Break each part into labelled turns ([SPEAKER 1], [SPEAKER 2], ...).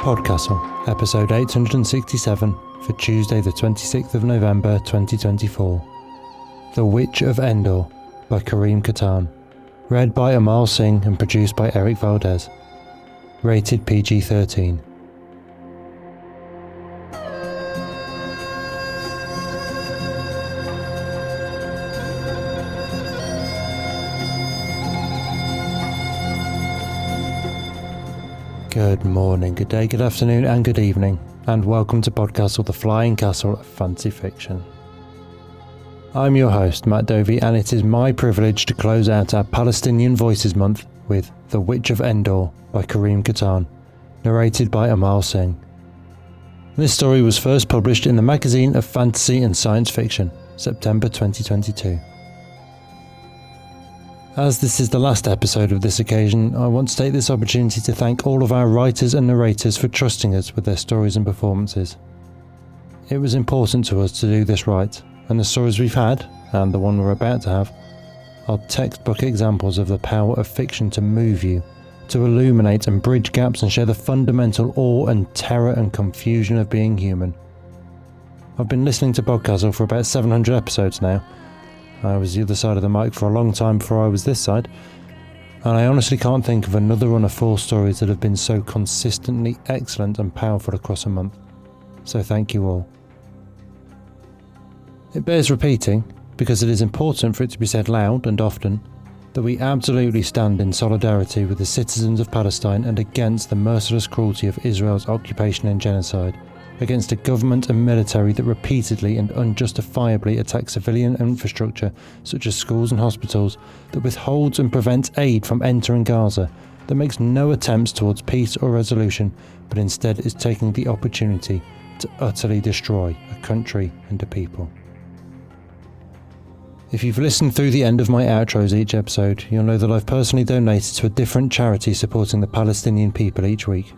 [SPEAKER 1] PodCastle, episode 867 for Tuesday the 26th of November 2024. The Witch of Endor by Karim Katan. Read by Amal Singh and produced by Eric Valdes. Rated PG-13. Good morning, good day, good afternoon and good evening, and welcome to PodCastle, the flying castle of fantasy fiction. I'm your host, Matt Dovey, and it is my privilege to close out our Palestinian Voices Month with The Witch of Endor by Karim Katan, narrated by Amal Singh. This story was first published in the Magazine of Fantasy and Science Fiction, September 2022. As this is the last episode of this occasion, I want to take this opportunity to thank all of our writers and narrators for trusting us with their stories and performances. It was important to us to do this right, and the stories we've had, and the one we're about to have, are textbook examples of the power of fiction to move you, to illuminate and bridge gaps and share the fundamental awe and terror and confusion of being human. I've been listening to PodCastle for about 700 episodes now. I was the other side of the mic for a long time before I was this side, and I honestly can't think of another run of 4 stories that have been so consistently excellent and powerful across a month. So thank you all. It bears repeating, because it is important for it to be said loud and often, that we absolutely stand in solidarity with the citizens of Palestine and against the merciless cruelty of Israel's occupation and genocide, against a government and military that repeatedly and unjustifiably attack civilian infrastructure such as schools and hospitals, that withholds and prevents aid from entering Gaza, that makes no attempts towards peace or resolution, but instead is taking the opportunity to utterly destroy a country and a people. If you've listened through the end of my outros each episode, you'll know that I've personally donated to a different charity supporting the Palestinian people each week.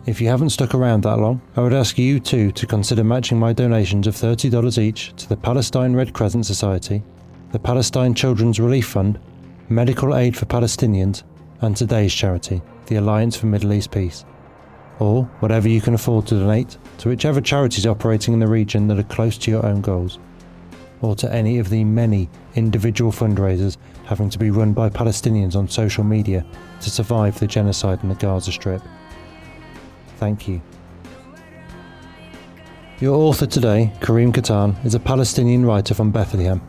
[SPEAKER 1] If you haven't stuck around that long, I would ask you too to consider matching my donations of $30 each to the Palestine Red Crescent Society, the Palestine Children's Relief Fund, Medical Aid for Palestinians, and today's charity, the Alliance for Middle East Peace. Or whatever you can afford to donate to whichever charities operating in the region that are close to your own goals, or to any of the many individual fundraisers having to be run by Palestinians on social media to survive the genocide in the Gaza Strip. Thank you. Your author today, Karim Katan, is a Palestinian writer from Bethlehem.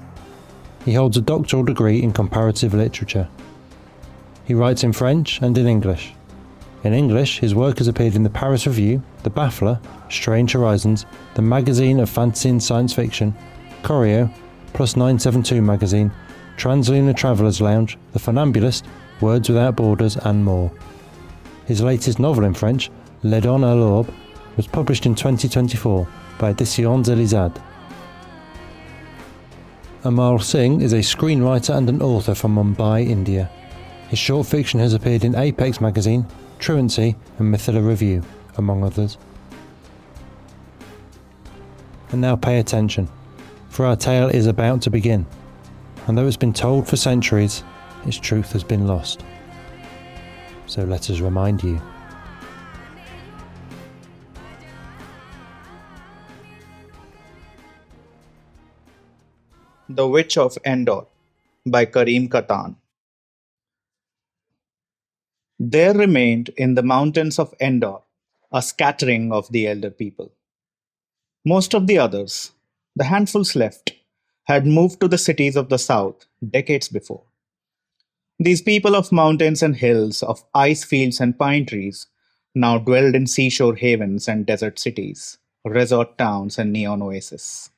[SPEAKER 1] He holds a doctoral degree in comparative literature. He writes in French and in English. In English, his work has appeared in the Paris Review, the Baffler, Strange Horizons, the Magazine of Fantasy and Science Fiction, Choreo, Plus 972 Magazine, Translunar Traveller's Lounge, The Funambulist, Words Without Borders, and more. His latest novel in French, Les Dons à l'Aube, was published in 2024 by Éditions Elisade. Amal Singh is a screenwriter and an author from Mumbai, India. His short fiction has appeared in Apex Magazine, Truancy and Mithila Review, among others. And now pay attention, for our tale is about to begin, and though it's been told for centuries, its truth has been lost. So let us remind you.
[SPEAKER 2] The Witch of Endor by Karim Katan. There remained in the mountains of Endor a scattering of the elder people. Most of the others, the handfuls left, had moved to the cities of the south decades before. These people of mountains and hills, of ice fields and pine trees, now dwelled in seashore havens and desert cities, resort towns and neon oases.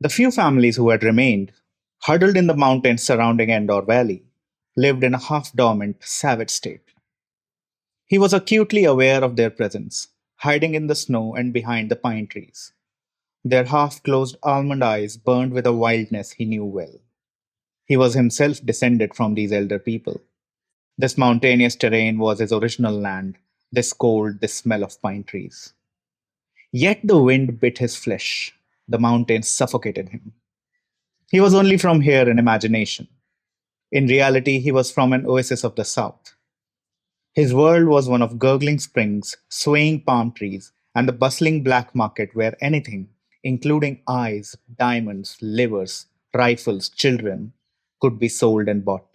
[SPEAKER 2] The few families who had remained, huddled in the mountains surrounding Endor Valley, lived in a half-dormant, savage state. He was acutely aware of their presence, hiding in the snow and behind the pine trees. Their half-closed almond eyes burned with a wildness he knew well. He was himself descended from these elder people. This mountainous terrain was his original land, this cold, this smell of pine trees. Yet the wind bit his flesh. The mountains suffocated him. He was only from here in imagination. In reality, he was from an oasis of the south. His world was one of gurgling springs, swaying palm trees, and the bustling black market where anything, including eyes, diamonds, livers, rifles, children, could be sold and bought.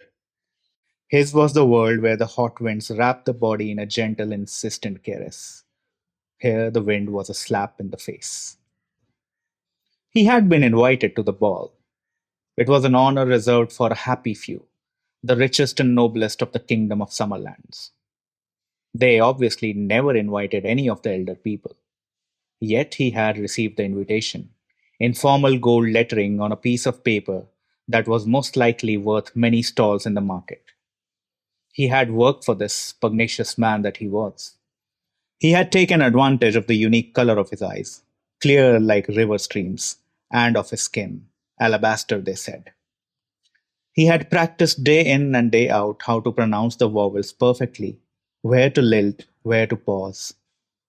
[SPEAKER 2] His was the world where the hot winds wrapped the body in a gentle, insistent caress. Here the wind was a slap in the face. He had been invited to the ball. It was an honor reserved for a happy few, the richest and noblest of the kingdom of Summerlands. They obviously never invited any of the elder people. Yet he had received the invitation, in formal gold lettering on a piece of paper that was most likely worth many stalls in the market. He had worked for this pugnacious man that he was. He had taken advantage of the unique color of his eyes, clear like river streams, and of his skin, alabaster, they said. He had practiced day in and day out how to pronounce the vowels perfectly, where to lilt, where to pause,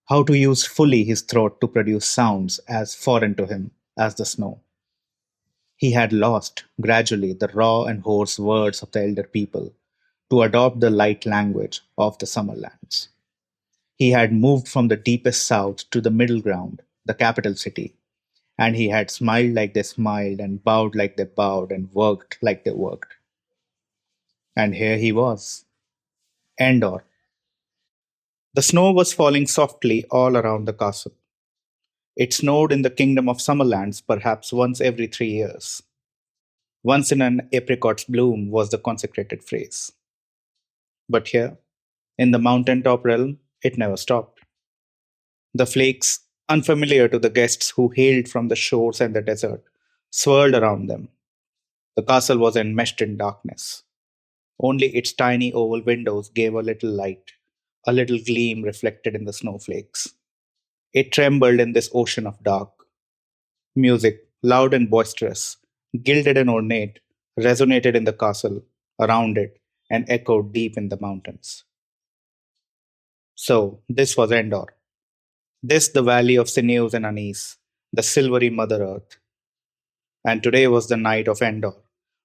[SPEAKER 2] how to use fully his throat to produce sounds as foreign to him as the snow. He had lost, gradually, the raw and hoarse words of the elder people to adopt the light language of the Summerlands. He had moved from the deepest south to the middle ground, the capital city, and he had smiled like they smiled, and bowed like they bowed, and worked like they worked. And here he was, Endor. The snow was falling softly all around the castle. It snowed in the kingdom of Summerlands perhaps once every 3 years. Once in an apricot's bloom was the consecrated phrase. But here, in the mountain top realm, it never stopped. The flakes, unfamiliar to the guests who hailed from the shores and the desert, swirled around them. The castle was enmeshed in darkness. Only its tiny oval windows gave a little light, a little gleam reflected in the snowflakes. It trembled in this ocean of dark. Music, loud and boisterous, gilded and ornate, resonated in the castle, around it, and echoed deep in the mountains. So, this was Endor. This, the valley of sinews and unease, the silvery Mother Earth. And today was the night of Endor,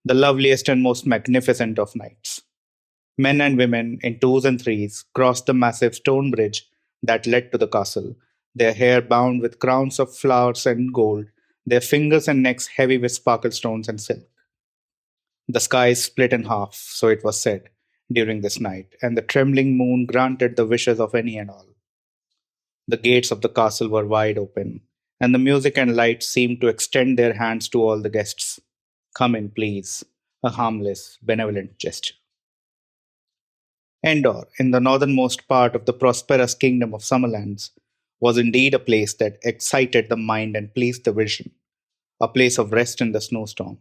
[SPEAKER 2] the loveliest and most magnificent of nights. Men and women in twos and threes crossed the massive stone bridge that led to the castle, their hair bound with crowns of flowers and gold, their fingers and necks heavy with sparkle stones and silk. The sky split in half, so it was said, during this night, and the trembling moon granted the wishes of any and all. The gates of the castle were wide open, and the music and lights seemed to extend their hands to all the guests. Come in, please, a harmless, benevolent gesture. Endor, in the northernmost part of the prosperous kingdom of Summerlands, was indeed a place that excited the mind and pleased the vision, a place of rest in the snowstorm.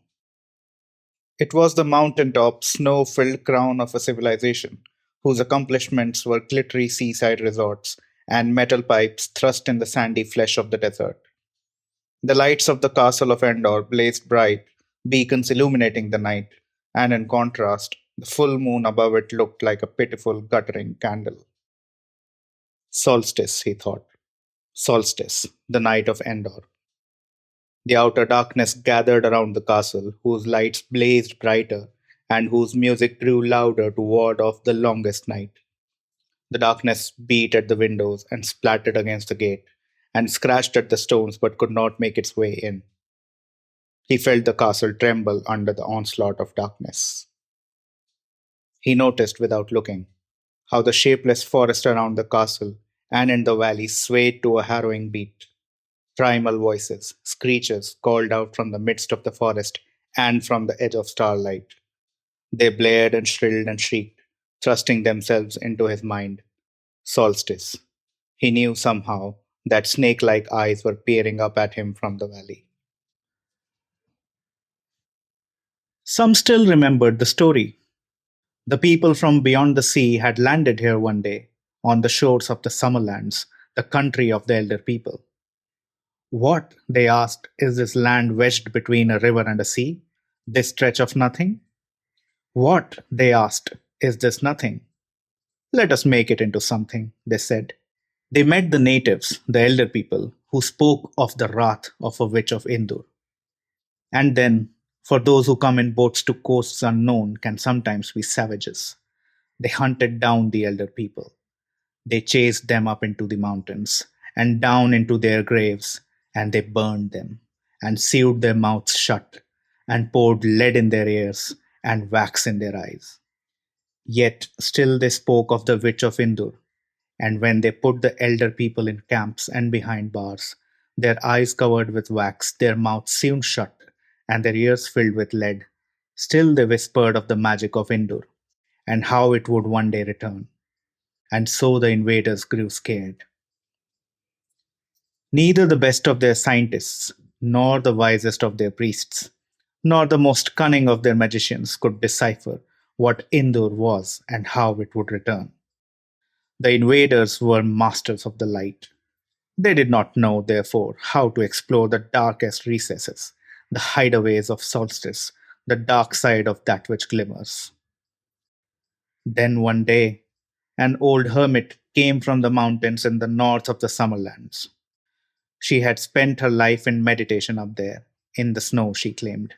[SPEAKER 2] It was the mountaintop, snow filled crown of a civilization whose accomplishments were glittery seaside resorts and metal pipes thrust in the sandy flesh of the desert. The lights of the castle of Endor blazed bright, beacons illuminating the night, and in contrast, the full moon above it looked like a pitiful, guttering candle. Solstice, he thought. Solstice, the night of Endor. The outer darkness gathered around the castle, whose lights blazed brighter and whose music grew louder to ward off the longest night. The darkness beat at the windows and splattered against the gate, and scratched at the stones but could not make its way in. He felt the castle tremble under the onslaught of darkness. He noticed without looking how the shapeless forest around the castle and in the valley swayed to a harrowing beat. Primal voices, screeches called out from the midst of the forest and from the edge of starlight. They blared and shrilled and shrieked, thrusting themselves into his mind. Solstice. He knew somehow that snake like eyes were peering up at him from the valley. Some still remembered the story. The people from beyond the sea had landed here one day, on the shores of the Summerlands, the country of the elder people. What, they asked, is this land wedged between a river and a sea? This stretch of nothing? What, they asked, is this nothing? Let us make it into something, they said. They met the natives, the elder people, who spoke of the wrath of a witch of Endor. And then, for those who come in boats to coasts unknown can sometimes be savages. They hunted down the elder people. They chased them up into the mountains and down into their graves, and they burned them and sewed their mouths shut and poured lead in their ears and wax in their eyes. Yet still they spoke of the witch of Indur, and when they put the elder people in camps and behind bars, their eyes covered with wax, their mouths sewn shut, and their ears filled with lead, still they whispered of the magic of Indur and how it would one day return. And so the invaders grew scared. Neither the best of their scientists, nor the wisest of their priests, nor the most cunning of their magicians could decipher what Indur was and how it would return. The invaders were masters of the light. They did not know, therefore, how to explore the darkest recesses, the hideaways of solstice, the dark side of that which glimmers. Then one day, an old hermit came from the mountains in the north of the Summerlands. She had spent her life in meditation up there, in the snow, she claimed.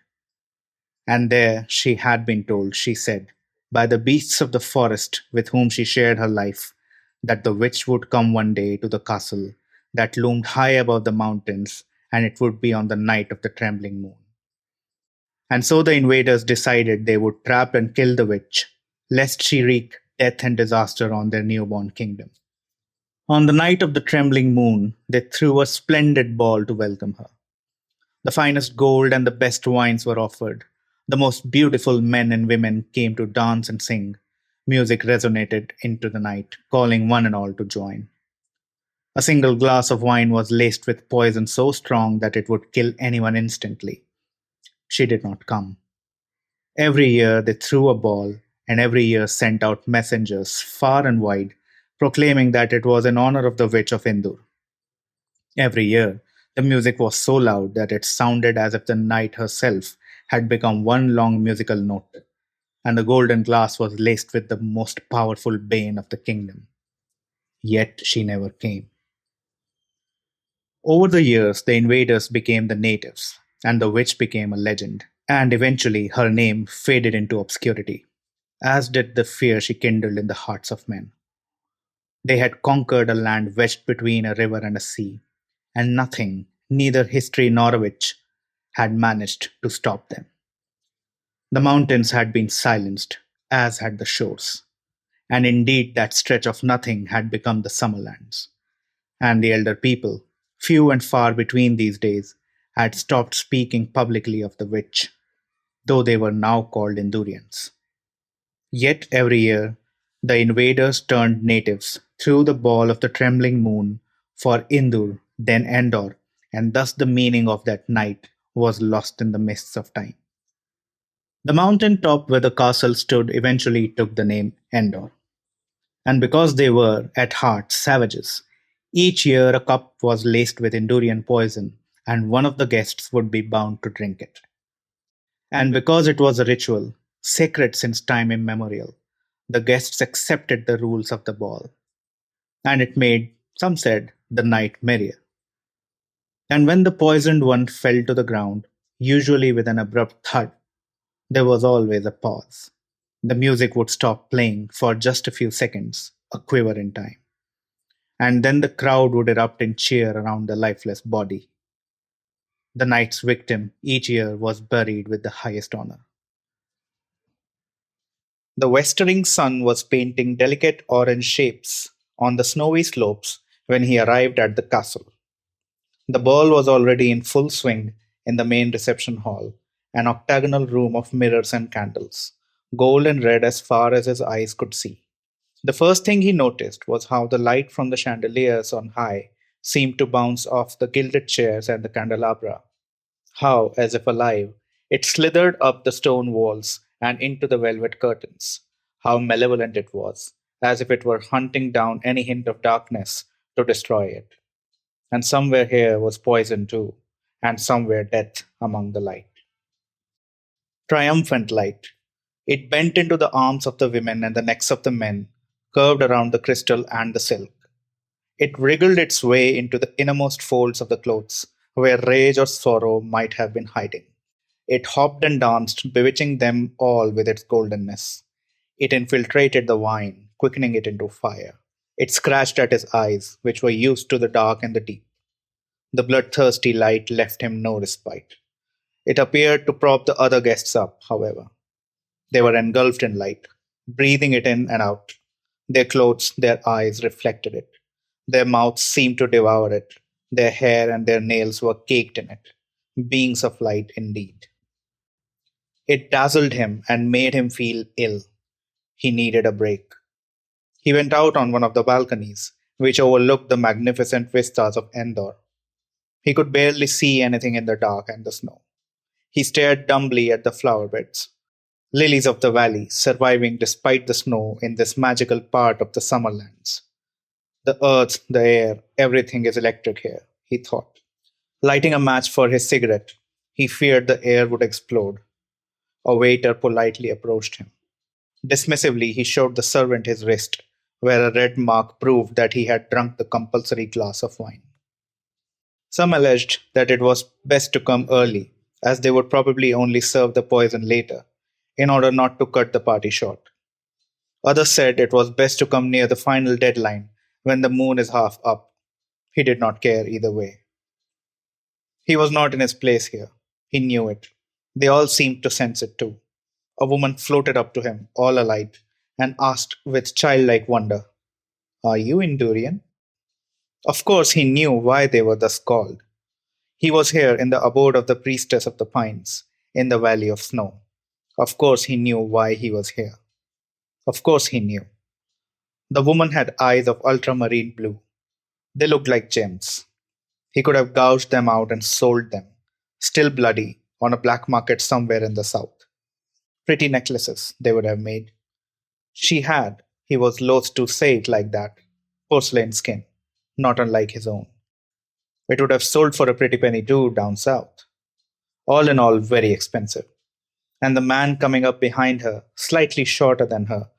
[SPEAKER 2] And there she had been told, she said, by the beasts of the forest with whom she shared her life, that the witch would come one day to the castle that loomed high above the mountains, and it would be on the night of the trembling moon. And so the invaders decided they would trap and kill the witch, lest she wreak death and disaster on their newborn kingdom. On the night of the trembling moon, they threw a splendid ball to welcome her. The finest gold and the best wines were offered. The most beautiful men and women came to dance and sing. Music resonated into the night, calling one and all to join. A single glass of wine was laced with poison so strong that it would kill anyone instantly. She did not come. Every year they threw a ball, and every year sent out messengers far and wide, proclaiming that it was in honor of the witch of Indur. Every year, the music was so loud that it sounded as if the night herself had become one long musical note, and the golden glass was laced with the most powerful bane of the kingdom. Yet she never came. Over the years, the invaders became the natives, and the witch became a legend, and eventually her name faded into obscurity, as did the fear she kindled in the hearts of men. They had conquered a land wedged between a river and a sea, and nothing, neither history nor a witch, had managed to stop them. The mountains had been silenced, as had the shores, and indeed that stretch of nothing had become the Summerlands. And the elder people, few and far between these days, had stopped speaking publicly of the witch, though they were now called Indurians. Yet every year, the invaders turned natives through the ball of the trembling moon for Indur, then Endor, and thus the meaning of that night was lost in the mists of time. The mountain top where the castle stood eventually took the name Endor. And because they were, at heart, savages, each year a cup was laced with Indurian poison, and one of the guests would be bound to drink it. And because it was a ritual, sacred since time immemorial, the guests accepted the rules of the ball, and it made, some said, the night merrier. And when the poisoned one fell to the ground, usually with an abrupt thud, there was always a pause. The music would stop playing for just a few seconds, a quiver in time. And then the crowd would erupt in cheer around the lifeless body. The night's victim each year was buried with the highest honor. The westering sun was painting delicate orange shapes on the snowy slopes when he arrived at the castle. The ball was already in full swing in the main reception hall, an octagonal room of mirrors and candles, gold and red as far as his eyes could see. The first thing he noticed was how the light from the chandeliers on high seemed to bounce off the gilded chairs and the candelabra. How, as if alive, it slithered up the stone walls and into the velvet curtains. How malevolent it was, as if it were hunting down any hint of darkness to destroy it. And somewhere here was poison too, and somewhere death among the light. Triumphant light. It bent into the arms of the women and the necks of the men, curved around the crystal and the silk. It wriggled its way into the innermost folds of the clothes, where rage or sorrow might have been hiding. It hopped and danced, bewitching them all with its goldenness. It infiltrated the wine, quickening it into fire. It scratched at his eyes, which were used to the dark and the deep. The bloodthirsty light left him no respite. It appeared to prop the other guests up, however. They were engulfed in light, breathing it in and out. Their clothes, their eyes reflected it. Their mouths seemed to devour it. Their hair and their nails were caked in it. Beings of light indeed. It dazzled him and made him feel ill. He needed a break. He went out on one of the balconies, which overlooked the magnificent vistas of Endor. He could barely see anything in the dark and the snow. He stared dumbly at the flower beds, lilies of the valley surviving despite the snow in this magical part of the summerlands. The earth, the air, everything is electric here, he thought. Lighting a match for his cigarette, he feared the air would explode. A waiter politely approached him. Dismissively, he showed the servant his wrist, where a red mark proved that he had drunk the compulsory glass of wine. Some alleged that it was best to come early, as they would probably only serve the poison later, in order not to cut the party short. Others said it was best to come near the final deadline, when the moon is half up. He did not care either way. He was not in his place here. He knew it. They all seemed to sense it too. A woman floated up to him, all alight, and asked with childlike wonder, "Are you Endurian?" Of course, he knew why they were thus called. He was here in the abode of the priestess of the pines, in the valley of snow. Of course, he knew why he was here. Of course, he knew. The woman had eyes of ultramarine blue. They looked like gems. He could have gouged them out and sold them, still bloody, on a black market somewhere in the south. Pretty necklaces they would have made. She had, he was loath to say it like that, porcelain skin, not unlike his own. It would have sold for a pretty penny too down south. All in all, very expensive. And the man coming up behind her, slightly shorter than her,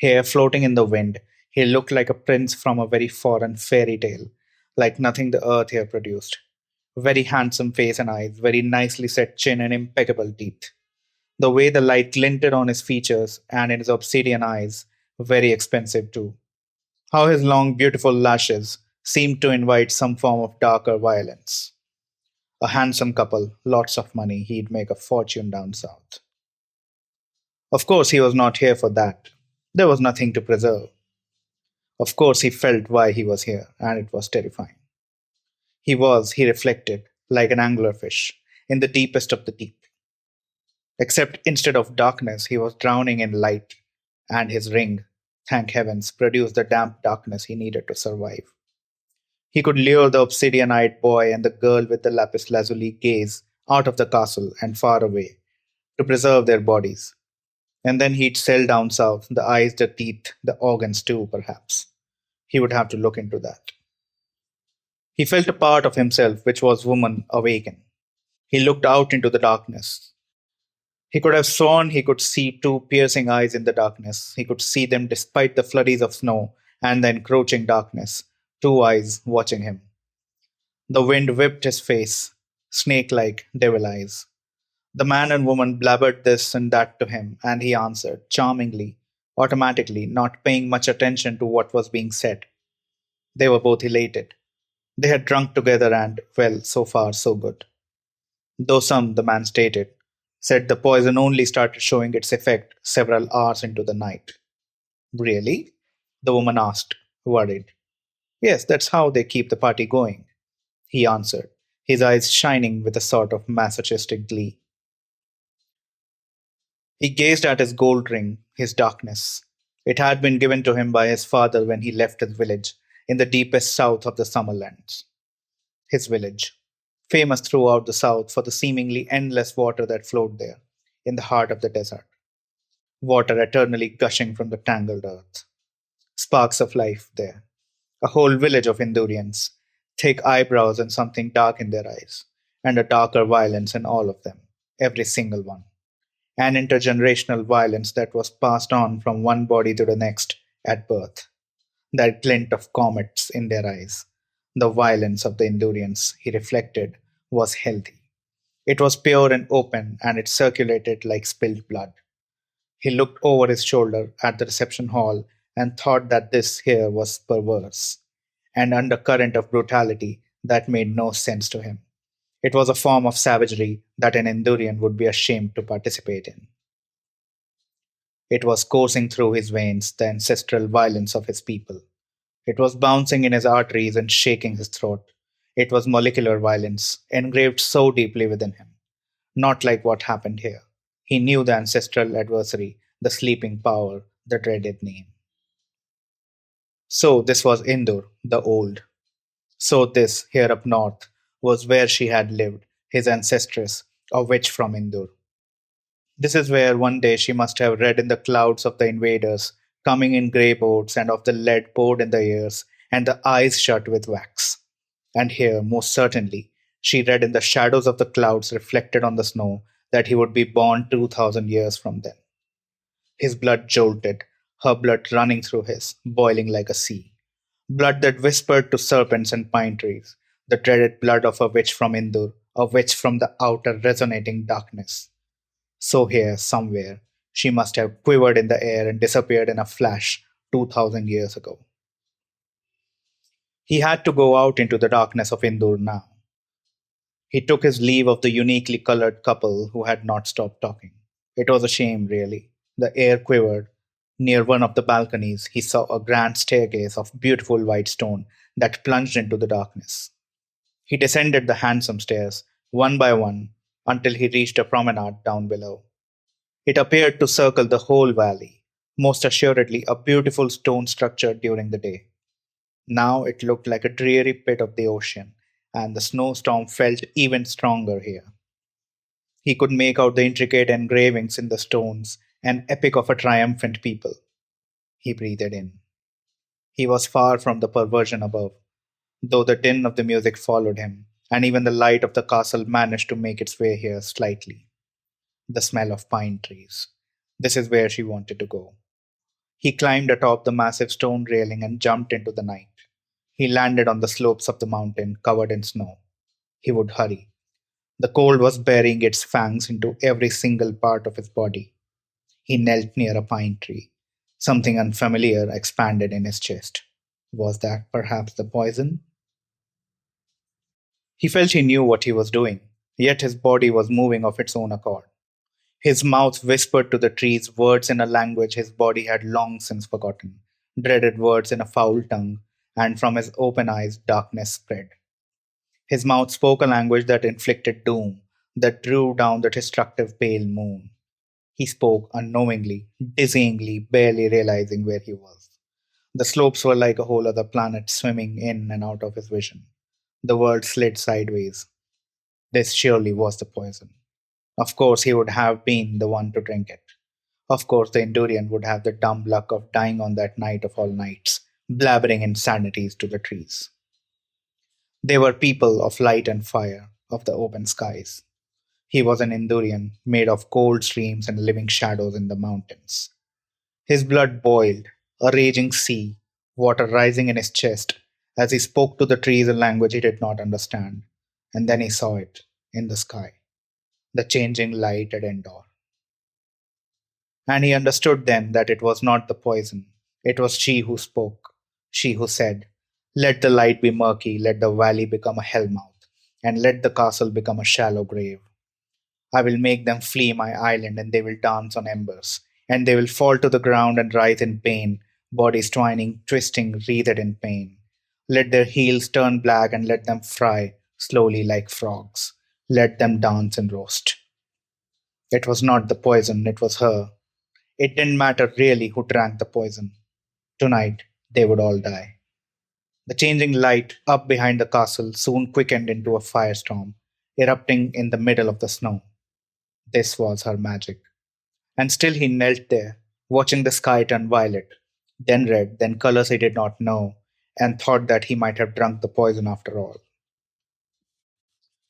[SPEAKER 2] hair floating in the wind, he looked like a prince from a very foreign fairy tale, like nothing the earth here produced. Very handsome face and eyes, very nicely set chin and impeccable teeth. The way the light glinted on his features and in his obsidian eyes, very expensive too. How his long, beautiful lashes seemed to invite some form of darker violence. A handsome couple, lots of money, he'd make a fortune down south. Of course, he was not here for that. There was nothing to preserve. Of course, he felt why he was here, and it was terrifying. He was, he reflected, like an anglerfish, in the deepest of the deep. Except instead of darkness, he was drowning in light, and his ring, thank heavens, produced the damp darkness he needed to survive. He could lure the obsidian eyed boy and the girl with the lapis lazuli gaze out of the castle and far away to preserve their bodies. And then he'd sell down south the eyes, the teeth, the organs too, perhaps. He would have to look into that. He felt a part of himself which was woman awaken. He looked out into the darkness. He could have sworn he could see two piercing eyes in the darkness. He could see them despite the flurries of snow and the encroaching darkness, two eyes watching him. The wind whipped his face, snake like devil eyes. The man and woman blabbered this and that to him, and he answered, charmingly, automatically, not paying much attention to what was being said. They were both elated. They had drunk together and, well, so far so good. Though some, the man stated, said the poison only started showing its effect several hours into the night. Really? The woman asked, worried. Yes, that's how they keep the party going, he answered, his eyes shining with a sort of masochistic glee. He gazed at his gold ring, his darkness. It had been given to him by his father when he left his village in the deepest south of the Summerlands. His village, famous throughout the south for the seemingly endless water that flowed there, in the heart of the desert. Water eternally gushing from the tangled earth. Sparks of life there. A whole village of Endurians, thick eyebrows and something dark in their eyes, and a darker violence in all of them, every single one. An intergenerational violence that was passed on from one body to the next at birth. That glint of comets in their eyes. The violence of the Endurians, he reflected, was healthy. It was pure and open, and it circulated like spilled blood. He looked over his shoulder at the reception hall and thought that this here was perverse, an undercurrent of brutality that made no sense to him. It was a form of savagery that an Endurian would be ashamed to participate in. It was coursing through his veins the ancestral violence of his people. It was bouncing in his arteries and shaking his throat. It was molecular violence, engraved so deeply within him. Not like what happened here. He knew the ancestral adversary, the sleeping power, the dreaded name. So this was Endor, the old. So this, here up north, was where she had lived, his ancestress, a witch from Endor. This is where one day she must have read in the clouds of the invaders, coming in grey boats and of the lead poured in the ears, and the eyes shut with wax. And here, most certainly, she read in the shadows of the clouds reflected on the snow that he would be born 2,000 years from then. His blood jolted, her blood running through his, boiling like a sea. Blood that whispered to serpents and pine trees, the dreaded blood of a witch from Indur, a witch from the outer resonating darkness. So here, somewhere, she must have quivered in the air and disappeared in a flash 2,000 years ago. He had to go out into the darkness of Indur now. He took his leave of the uniquely colored couple who had not stopped talking. It was a shame, really. The air quivered. Near one of the balconies, he saw a grand staircase of beautiful white stone that plunged into the darkness. He descended the handsome stairs, one by one, until he reached a promenade down below. It appeared to circle the whole valley, most assuredly a beautiful stone structure during the day. Now it looked like a dreary pit of the ocean, and the snowstorm felt even stronger here. He could make out the intricate engravings in the stones, an epic of a triumphant people. He breathed in. He was far from the perversion above, though the din of the music followed him, and even the light of the castle managed to make its way here slightly. The smell of pine trees. This is where she wanted to go. He climbed atop the massive stone railing and jumped into the night. He landed on the slopes of the mountain covered in snow. He would hurry. The cold was burying its fangs into every single part of his body. He knelt near a pine tree. Something unfamiliar expanded in his chest. Was that perhaps the poison? He felt he knew what he was doing, yet his body was moving of its own accord. His mouth whispered to the trees words in a language his body had long since forgotten, dreaded words in a foul tongue, and from his open eyes darkness spread. His mouth spoke a language that inflicted doom, that drew down the destructive pale moon. He spoke unknowingly, dizzyingly, barely realizing where he was. The slopes were like a whole other planet swimming in and out of his vision. The world slid sideways. This surely was the poison. Of course, he would have been the one to drink it. Of course, the Endurian would have the dumb luck of dying on that night of all nights, blabbering insanities to the trees. They were people of light and fire, of the open skies. He was an Endurian, made of cold streams and living shadows in the mountains. His blood boiled, a raging sea, water rising in his chest, as he spoke to the trees a language he did not understand. And then he saw it, in the sky, the changing light at Endor. And he understood then that it was not the poison. It was she who spoke, she who said, "Let the light be murky, let the valley become a hellmouth, and let the castle become a shallow grave. I will make them flee my island, and they will dance on embers, and they will fall to the ground and writhe in pain, bodies twining, twisting, wreathed in pain. Let their heels turn black, and let them fry slowly like frogs. Let them dance and roast." It was not the poison, it was her. It didn't matter really who drank the poison. Tonight, they would all die. The changing light up behind the castle soon quickened into a firestorm, erupting in the middle of the snow. This was her magic. And still he knelt there, watching the sky turn violet, then red, then colors he did not know, and thought that he might have drunk the poison after all.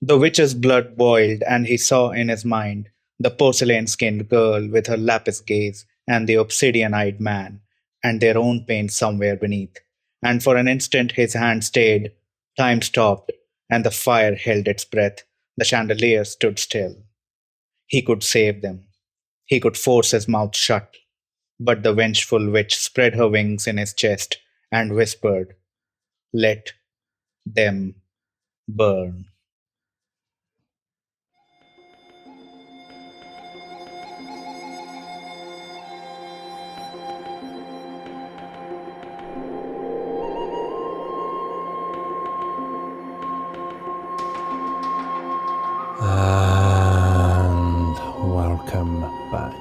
[SPEAKER 2] The witch's blood boiled, and he saw in his mind the porcelain skinned girl with her lapis gaze, and the obsidian eyed man, and their own pain somewhere beneath. And for an instant his hand stayed, time stopped, and the fire held its breath. The chandelier stood still. He could save them. He could force his mouth shut, but the vengeful witch spread her wings in his chest and whispered, "Let them burn."
[SPEAKER 1] And welcome back.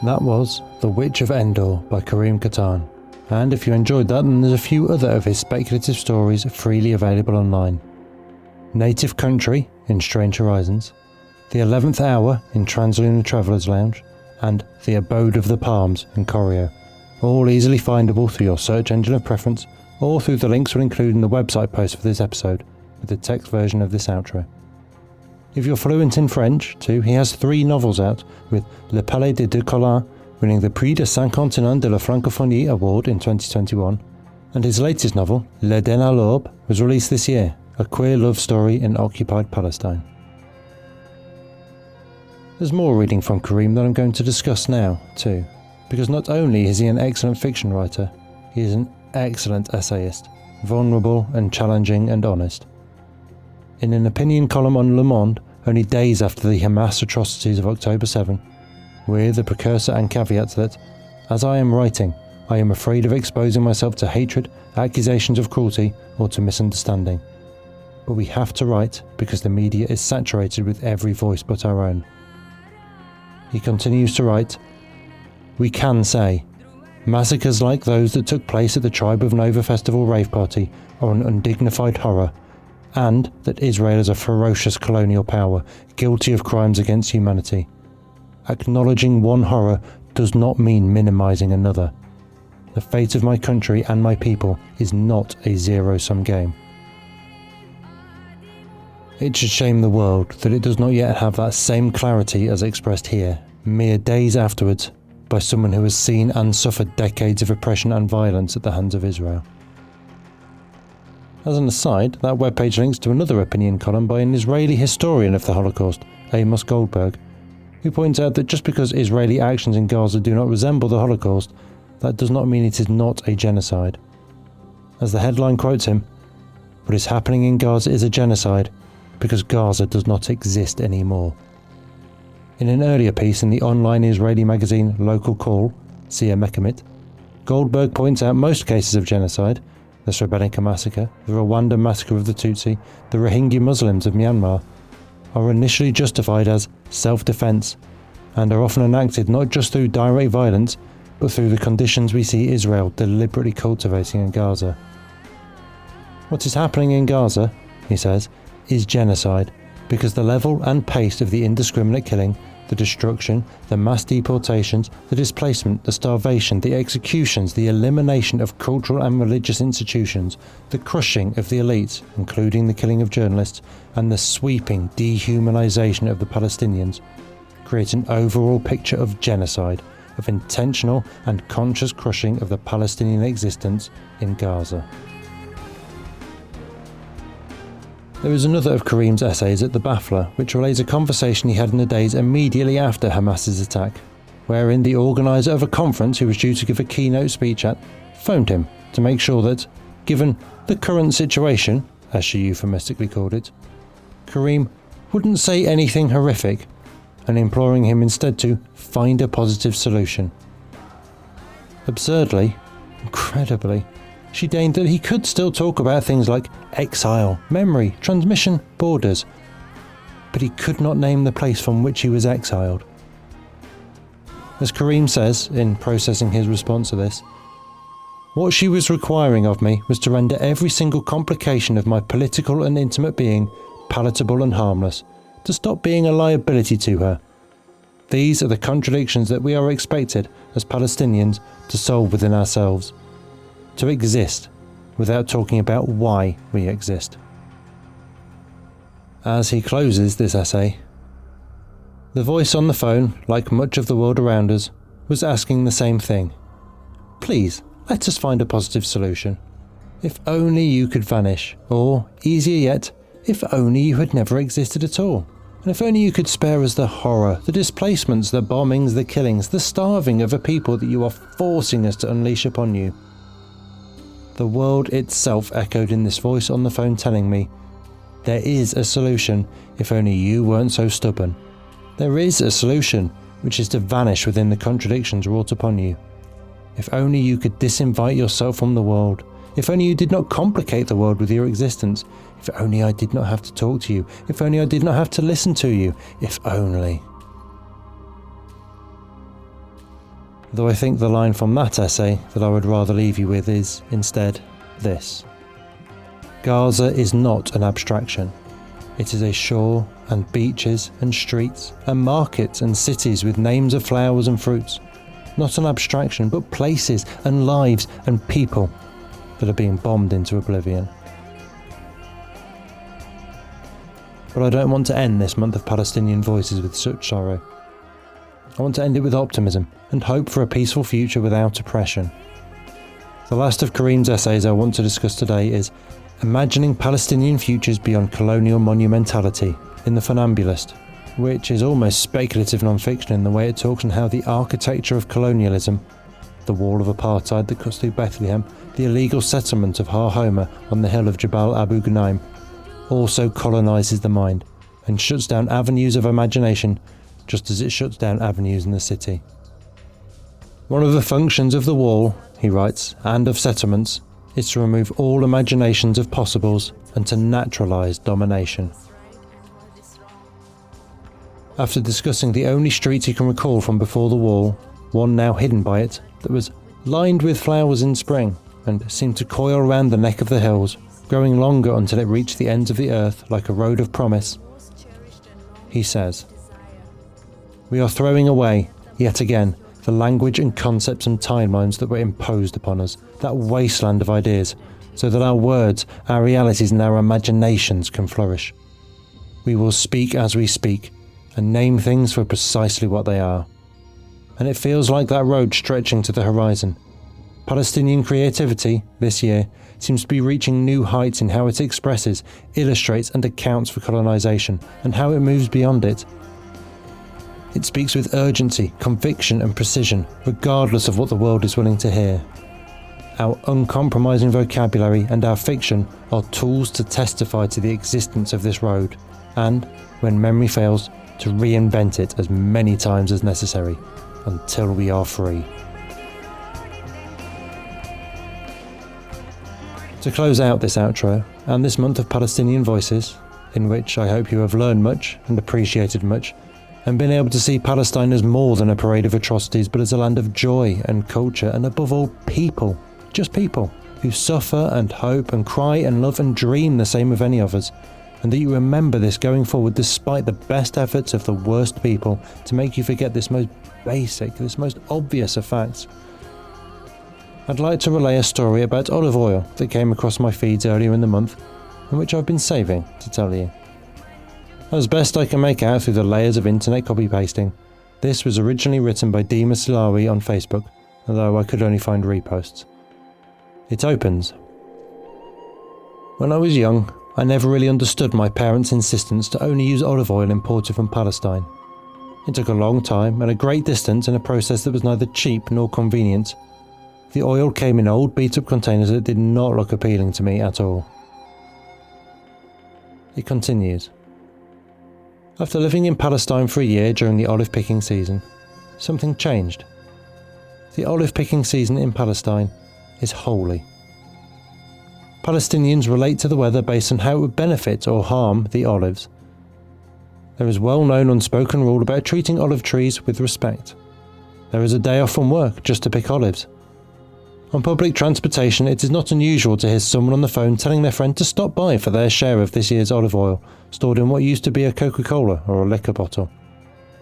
[SPEAKER 1] That was The Witch of Endor by Karim Katan. And if you enjoyed that, then there's a few other of his speculative stories freely available online. Native Country in Strange Horizons, The 11th Hour in Translunar Traveller's Lounge, and The Abode of the Palms in Corio. All easily findable through your search engine of preference, or through the links we'll include in the website post for this episode, with the text version of this outro. If you're fluent in French, too, he has 3 novels out, with Le Palais des Deux Collins winning the Prix de Saint-Continent de la Francophonie Award in 2021, and his latest novel, L'Eden à l'Aube, was released this year, a queer love story in occupied Palestine. There's more reading from Karim that I'm going to discuss now, too, because not only is he an excellent fiction writer, he is an excellent essayist, vulnerable and challenging and honest. In an opinion column on Le Monde, only days after the Hamas atrocities of October 7, with the precursor and caveat that, as I am writing, I am afraid of exposing myself to hatred, accusations of cruelty, or to misunderstanding. But we have to write because the media is saturated with every voice but our own. He continues to write, "We can say, massacres like those that took place at the Tribe of Nova Festival rave party are an undignified horror, and that Israel is a ferocious colonial power, guilty of crimes against humanity. Acknowledging one horror does not mean minimizing another. The fate of my country and my people is not a zero-sum game." It should shame the world that it does not yet have that same clarity as expressed here, mere days afterwards, by someone who has seen and suffered decades of oppression and violence at the hands of Israel. As an aside, that webpage links to another opinion column by an Israeli historian of the Holocaust, Amos Goldberg, who points out that just because Israeli actions in Gaza do not resemble the Holocaust, that does not mean it is not a genocide. As the headline quotes him, "What is happening in Gaza is a genocide because Gaza does not exist anymore." In an earlier piece in the online Israeli magazine Local Call, see a Mechamit, Goldberg points out most cases of genocide, the Srebrenica massacre, the Rwanda massacre of the Tutsi, the Rohingya Muslims of Myanmar, are initially justified as self-defense and are often enacted not just through direct violence, but through the conditions we see Israel deliberately cultivating in Gaza. What is happening in Gaza, he says, is genocide, because the level and pace of the indiscriminate killing, the destruction, the mass deportations, the displacement, the starvation, the executions, the elimination of cultural and religious institutions, the crushing of the elites, including the killing of journalists, and the sweeping dehumanization of the Palestinians, create an overall picture of genocide, of intentional and conscious crushing of the Palestinian existence in Gaza. There is another of Karim's essays at The Baffler, which relays a conversation he had in the days immediately after Hamas's attack, wherein the organiser of a conference who was due to give a keynote speech at phoned him to make sure that, given the current situation, as she euphemistically called it, Karim wouldn't say anything horrific, and imploring him instead to find a positive solution. Absurdly, incredibly, she deigned that he could still talk about things like exile, memory, transmission, borders, but he could not name the place from which he was exiled. As Karim says, in processing his response to this, "What she was requiring of me was to render every single complication of my political and intimate being palatable and harmless, to stop being a liability to her. These are the contradictions that we are expected, as Palestinians, to solve within ourselves. To exist, without talking about why we exist." As he closes this essay, the voice on the phone, like much of the world around us, was asking the same thing. "Please, let us find a positive solution. If only you could vanish, or, easier yet, if only you had never existed at all, And if only you could spare us the horror, the displacements, the bombings, the killings, the starving of a people that you are forcing us to unleash upon you. The world itself echoed in this voice on the phone telling me, there is a solution if only you weren't so stubborn. There is a solution, which is to vanish within the contradictions wrought upon you. If only you could disinvite yourself from the world. If only you did not complicate the world with your existence. If only I did not have to talk to you. If only I did not have to listen to you. If only. Though I think the line from that essay that I would rather leave you with is, instead, this. Gaza is not an abstraction. It is a shore and beaches and streets and markets and cities with names of flowers and fruits. Not an abstraction, but places and lives and people that are being bombed into oblivion. But I don't want to end this month of Palestinian Voices with such sorrow. I want to end it with optimism and hope for a peaceful future without oppression. The last of Kareem's essays I want to discuss today is Imagining Palestinian Futures Beyond Colonial Monumentality in The Funambulist, which is almost speculative non-fiction in the way it talks on how the architecture of colonialism, the wall of apartheid that cuts through Bethlehem, the illegal settlement of Har Homa on the hill of Jabal Abu Ghnaim, also colonises the mind and shuts down avenues of imagination just as it shuts down avenues in the city. One of the functions of the wall, he writes, and of settlements, is to remove all imaginations of possibles and to naturalise domination. After discussing the only streets he can recall from before the wall, one now hidden by it, that was lined with flowers in spring and seemed to coil around the neck of the hills, growing longer until it reached the ends of the earth like a road of promise, he says, we are throwing away, yet again, the language and concepts and timelines that were imposed upon us, that wasteland of ideas, so that our words, our realities and our imaginations can flourish. We will speak as we speak, and name things for precisely what they are. And it feels like that road stretching to the horizon. Palestinian creativity, this year, seems to be reaching new heights in how it expresses, illustrates and accounts for colonisation, and how it moves beyond it. It speaks with urgency, conviction and precision, regardless of what the world is willing to hear. Our uncompromising vocabulary and our fiction are tools to testify to the existence of this road, and, when memory fails, to reinvent it as many times as necessary, until we are free. To close out this outro, and this month of Palestinian Voices, in which I hope you have learned much and appreciated much, and been able to see Palestine as more than a parade of atrocities, but as a land of joy and culture, and above all, people, just people, who suffer and hope and cry and love and dream the same of any of us, and that you remember this going forward despite the best efforts of the worst people to make you forget this most basic, this most obvious of facts. I'd like to relay a story about olive oil that came across my feeds earlier in the month, and which I've been saving to tell you. As best I can make out through the layers of internet copy-pasting, this was originally written by Dima Silawi on Facebook, although I could only find reposts. It opens. When I was young, I never really understood my parents' insistence to only use olive oil imported from Palestine. It took a long time and a great distance in a process that was neither cheap nor convenient. The oil came in old beat-up containers that did not look appealing to me at all. It continues. After living in Palestine for a year during the olive picking season, something changed. The olive picking season in Palestine is holy. Palestinians relate to the weather based on how it would benefit or harm the olives. There is well-known unspoken rule about treating olive trees with respect. There is a day off from work just to pick olives. On public transportation, it is not unusual to hear someone on the phone telling their friend to stop by for their share of this year's olive oil, stored in what used to be a Coca-Cola or a liquor bottle.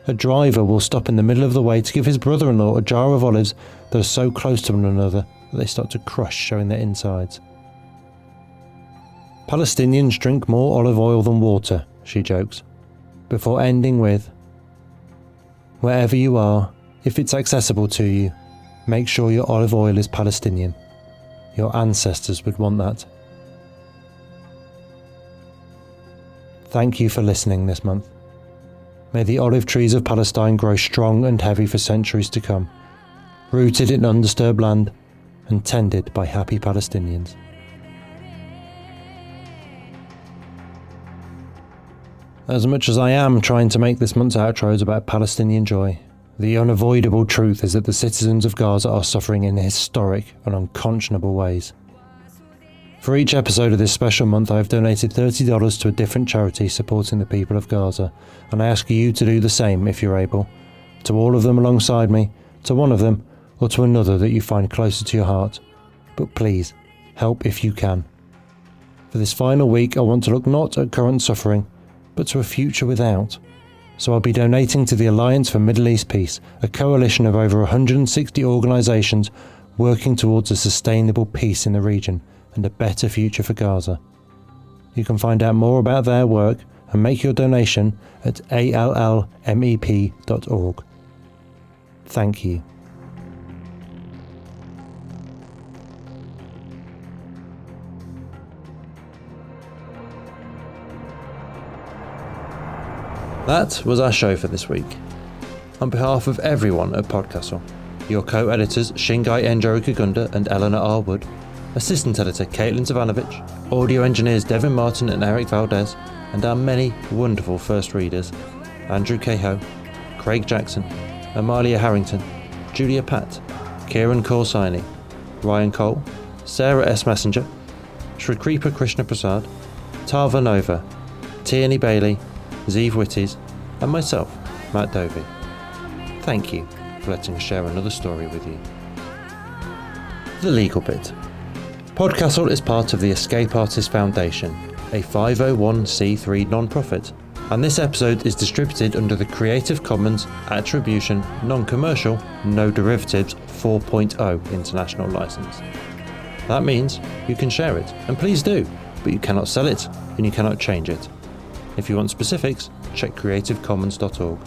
[SPEAKER 1] A driver will stop in the middle of the way to give his brother-in-law a jar of olives that are so close to one another that they start to crush, showing their insides. Palestinians drink more olive oil than water, she jokes, before ending with, wherever you are, if it's accessible to you, make sure your olive oil is Palestinian. Your ancestors would want that. Thank you for listening this month. May the olive trees of Palestine grow strong and heavy for centuries to come, rooted in undisturbed land and tended by happy Palestinians. As much as I am trying to make this month's outros about Palestinian joy, the unavoidable truth is that the citizens of Gaza are suffering in historic and unconscionable ways. For each episode of this special month, I have donated $30 to a different charity supporting the people of Gaza, and I ask you to do the same if you're able, to all of them alongside me, to one of them, or to another that you find closer to your heart. But please, help if you can. For this final week, I want to look not at current suffering, but to a future without. So I'll be donating to the Alliance for Middle East Peace, a coalition of over 160 organisations working towards a sustainable peace in the region and a better future for Gaza. You can find out more about their work and make your donation at allmep.org. Thank you. That was our show for this week. On behalf of everyone at PodCastle, your co-editors Shingai Endor and Eleanor R. Wood, assistant editor Caitlin Zavanovich, audio engineers Devin Martin and Eric Valdes, and our many wonderful first readers, Andrew Cahoe, Craig Jackson, Amalia Harrington, Julia Patt, Kieran Corsini, Ryan Cole, Sarah S. Messenger, Shrikripa Krishna Prasad, Tava Nova, Tierney Bailey, Zeev Witties, and myself, Matt Dovey. Thank you for letting us share another story with you. The legal bit. PodCastle is part of the Escape Artists Foundation, a 501c3 non-profit, and this episode is distributed under the Creative Commons Attribution Non-Commercial No Derivatives 4.0 International License. That means you can share it, and please do, but you cannot sell it and you cannot change it. If you want specifics, check creativecommons.org.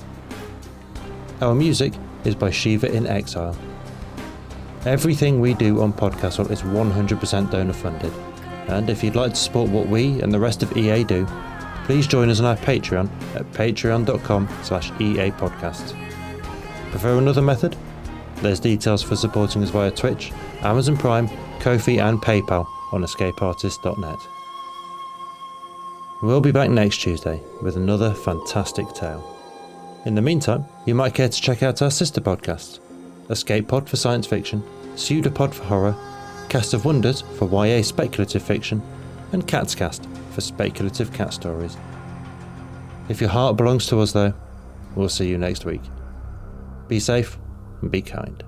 [SPEAKER 1] Our music is by Shiva in Exile. Everything we do on PodCastle is 100% donor funded, and if you'd like to support what we and the rest of EA do, please join us on our Patreon at patreon.com/EApodcasts. Prefer another method? There's details for supporting us via Twitch, Amazon Prime, Ko-fi and PayPal on escapeartist.net. We'll be back next Tuesday with another fantastic tale. In the meantime, you might care to check out our sister podcasts, Escape Pod for science fiction, Pseudopod for horror, Cast of Wonders for YA speculative fiction, and Catscast for speculative cat stories. If your heart belongs to us though, we'll see you next week. Be safe and be kind.